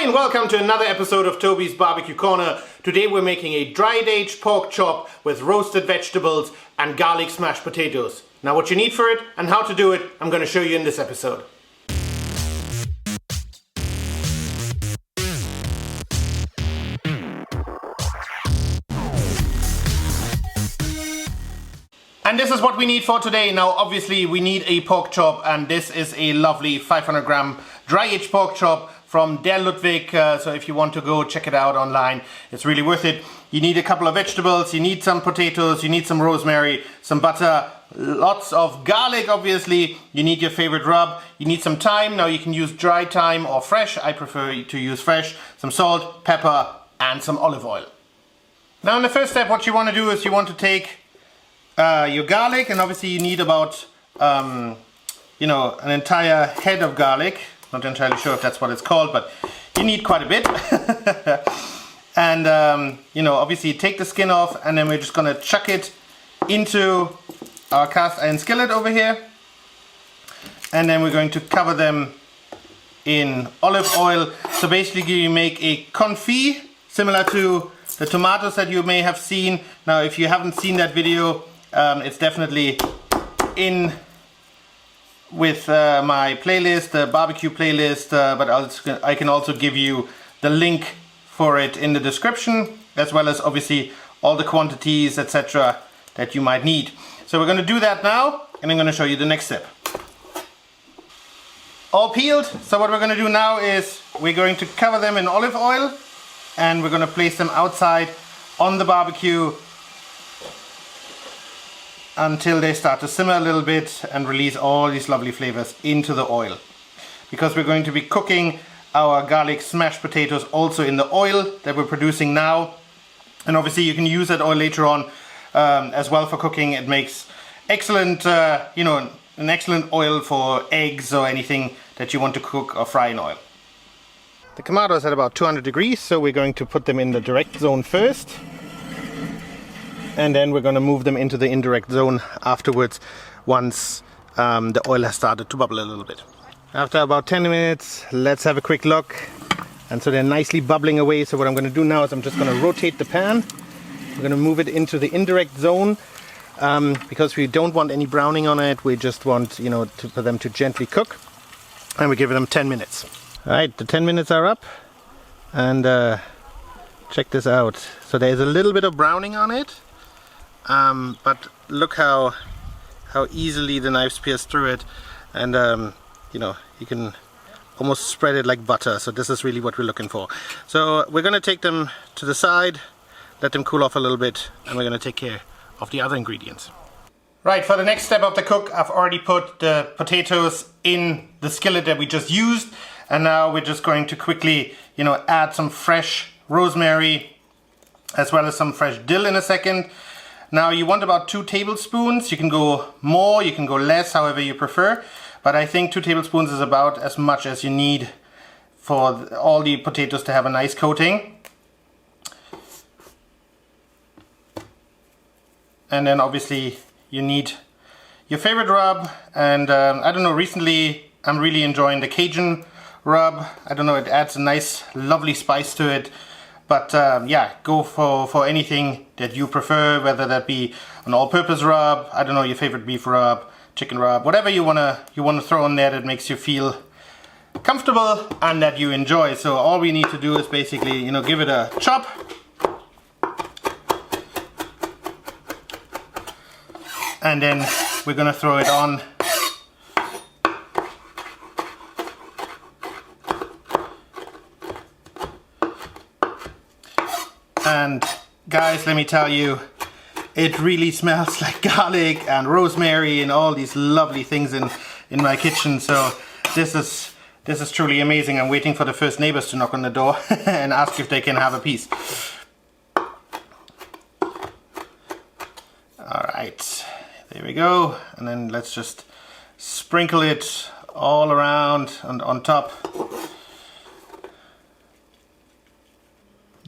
Hi and welcome to another episode of Toby's Barbecue Corner. Today we're making a dried aged pork chop with roasted vegetables and garlic smashed potatoes. Now what you need for it and how to do it, I'm going to show you in this episode. And this is what we need for today. Now obviously we need a pork chop, and this is a lovely 500 gram dry aged pork chop from Der Ludwig, so if you want to go check it out online, it's really worth it. You need a couple of vegetables, you need some potatoes, you need some rosemary, some butter, lots of garlic obviously, you need your favorite rub, you need some thyme. Now you can use dry thyme or fresh, I prefer to use fresh, some salt, pepper and some olive oil. Now in the first step what you want to do is you want to take your garlic, and obviously you need about an entire head of garlic. Not entirely sure if that's what it's called, but you need quite a bit. And obviously take the skin off, and then we're just gonna chuck it into our cast iron skillet over here, and then we're going to cover them in olive oil. So basically you make a confit similar to the tomatoes that you may have seen. Now if you haven't seen that video, it's definitely in with my playlist, the barbecue playlist, but I can also give you the link for it in the description, as well as obviously all the quantities, etc. that you might need. So we're going to do that now, and I'm going to show you the next step. All peeled, so what we're going to do now is we're going to cover them in olive oil, and we're going to place them outside on the barbecue until they start to simmer a little bit and release all these lovely flavors into the oil. Because we're going to be cooking our garlic smashed potatoes also in the oil that we're producing now. And obviously you can use that oil later on as well for cooking. It makes excellent, an excellent oil for eggs or anything that you want to cook or fry in oil. The Kamado is at about 200 degrees, so we're going to put them in the direct zone first. And then we're going to move them into the indirect zone afterwards, once the oil has started to bubble a little bit. After about 10 minutes, let's have a quick look. And so they're nicely bubbling away. So what I'm going to do now is I'm just going to rotate the pan. We're going to move it into the indirect zone because we don't want any browning on it. We just want, for them to gently cook. And we give them 10 minutes. All right, the 10 minutes are up. And check this out. So there's a little bit of browning on it. But look how easily the knife spears through it, and you can almost spread it like butter. So this is really what we're looking for. So we're going to take them to the side, let them cool off a little bit, and we're going to take care of the other ingredients. Right, for the next step of the cook, I've already put the potatoes in the skillet that we just used, and now we're just going to quickly add some fresh rosemary as well as some fresh dill in a second. Now you want about 2 tablespoons. You can go more, you can go less, however you prefer. But I think 2 tablespoons is about as much as you need for all the potatoes to have a nice coating. And then obviously you need your favorite rub. And I don't know, recently I'm really enjoying the Cajun rub. I don't know, it adds a nice lovely spice to it. But go for anything that you prefer, whether that be an all-purpose rub, I don't know, your favorite beef rub, chicken rub, whatever you wanna throw in there that makes you feel comfortable and that you enjoy. So all we need to do is basically, give it a chop. And then we're gonna throw it on. And guys, let me tell you, it really smells like garlic and rosemary and all these lovely things in my kitchen. So this is truly amazing. I'm waiting for the first neighbors to knock on the door and ask if they can have a piece. Alright, there we go. And then let's just sprinkle it all around and on top.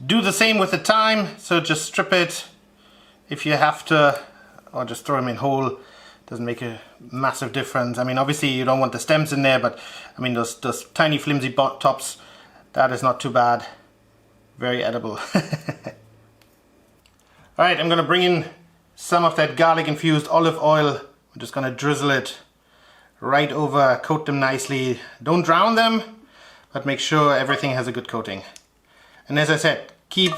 Do the same with the thyme, so just strip it if you have to, or just throw them in whole. Doesn't make a massive difference. I mean, obviously you don't want the stems in there, but I mean those tiny flimsy tops, That is not too bad. Very edible. Alright, I'm going to bring in some of that garlic infused olive oil. I'm just going to drizzle it right over, coat them nicely. Don't drown them, but make sure everything has a good coating. And as I said, keep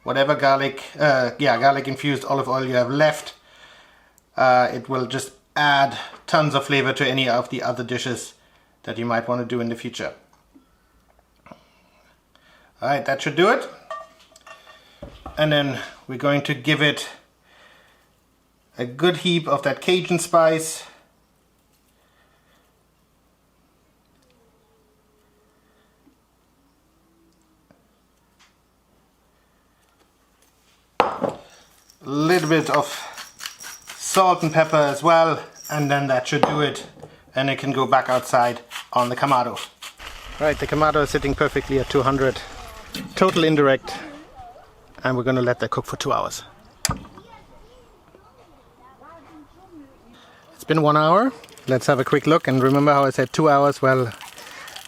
whatever garlic infused olive oil you have left. It will just add tons of flavor to any of the other dishes that you might want to do in the future. Alright, that should do it. And then we're going to give it a good heap of that Cajun spice. A little bit of salt and pepper as well, and then that should do it. And it can go back outside on the Kamado. Right, the Kamado is sitting perfectly at 200, total indirect, and we're going to let that cook for 2 hours. It's been 1 hour. Let's have a quick look. And remember how I said 2 hours? Well,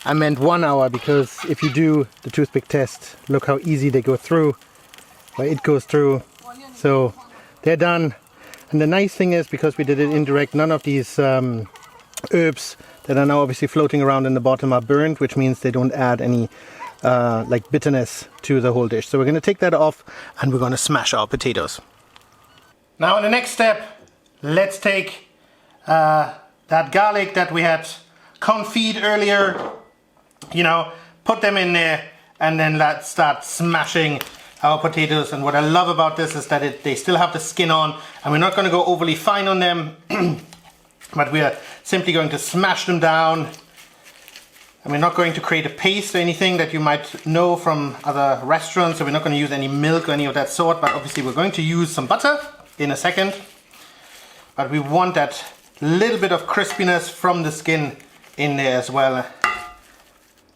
I meant 1 hour, because if you do the toothpick test, look how easy they go through, or it goes through. So they're done. And the nice thing is, because we did it indirect, none of these herbs that are now obviously floating around in the bottom are burned, which means they don't add any like bitterness to the whole dish. So we're going to take that off and we're going to smash our potatoes. Now in the next step, let's take that garlic that we had confit earlier, you know, put them in there, and then let's start smashing our potatoes. And what I love about this is that they still have the skin on, and we're not going to go overly fine on them, but we are simply going to smash them down. And we're not going to create a paste or anything that you might know from other restaurants, so we're not going to use any milk or any of that sort, but obviously we're going to use some butter in a second. But we want that little bit of crispiness from the skin in there as well.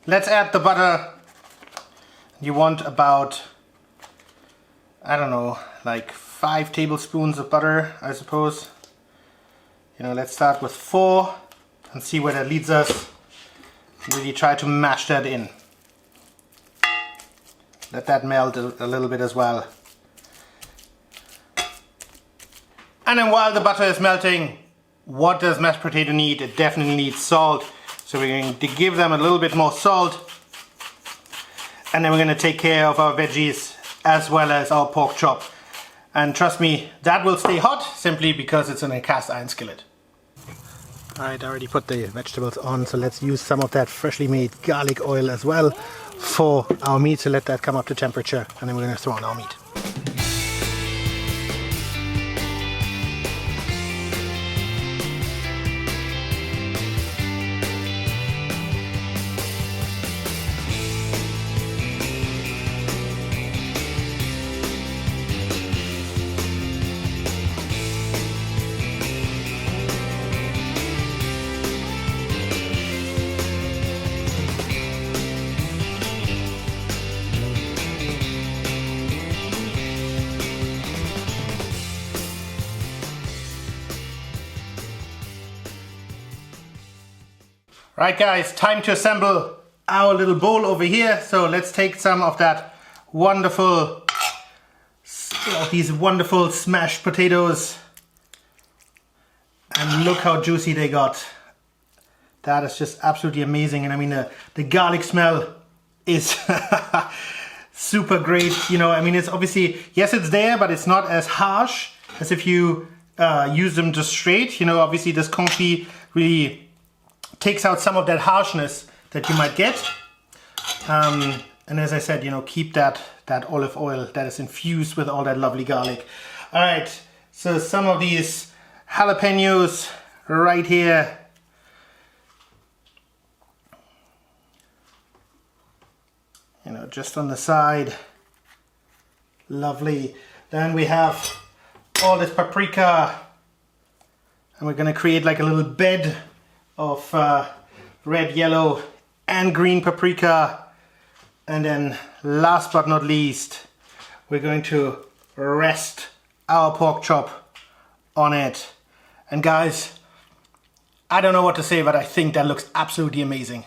Let's add the butter. You want about, I don't know, like 5 tablespoons of butter, I suppose. You know, let's start with 4 and see where that leads us. Really try to mash that in. Let that melt a little bit as well. And then while the butter is melting, what does mashed potato need? It definitely needs salt. So we're going to give them a little bit more salt. And then we're going to take care of our veggies as well as our pork chop. And trust me, that will stay hot simply because it's in a cast iron skillet. Alright, I already put the vegetables on, so let's use some of that freshly made garlic oil as well for our meat. So let that come up to temperature, and then we're going to throw on our meat. Right guys, time to assemble our little bowl over here. So let's take some of that wonderful, these wonderful smashed potatoes, and look how juicy they got. That is just absolutely amazing. And I mean the garlic smell is super great. You know, I mean, it's obviously, yes, it's there, but it's not as harsh as if you use them just straight. You know, obviously this confit really takes out some of that harshness that you might get. And as I said, you know, keep that olive oil that is infused with all that lovely garlic. All right, so some of these jalapeños right here. You know, just on the side. Lovely. Then we have all this paprika, and we're gonna create like a little bed of red, yellow and green paprika. And then last but not least, we're going to rest our pork chop on it. And guys, I don't know what to say, but I think that looks absolutely amazing.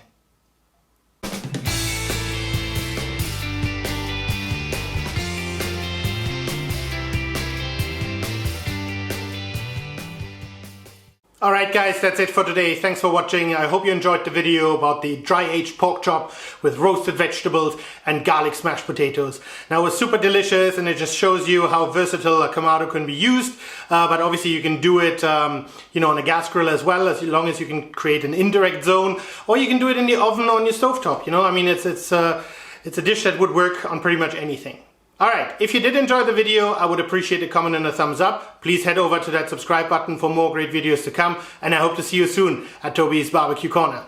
Alright guys, that's it for today. Thanks for watching. I hope you enjoyed the video about the dry-aged pork chop with roasted vegetables and garlic smashed potatoes. Now it was super delicious and it just shows you how versatile a Kamado can be used. But obviously you can do it on a gas grill as well, as long as you can create an indirect zone. Or you can do it in the oven or on your stovetop. I mean, it's a dish that would work on pretty much anything. Alright, if you did enjoy the video, I would appreciate a comment and a thumbs up. Please head over to that subscribe button for more great videos to come, and I hope to see you soon at Toby's Barbecue Corner.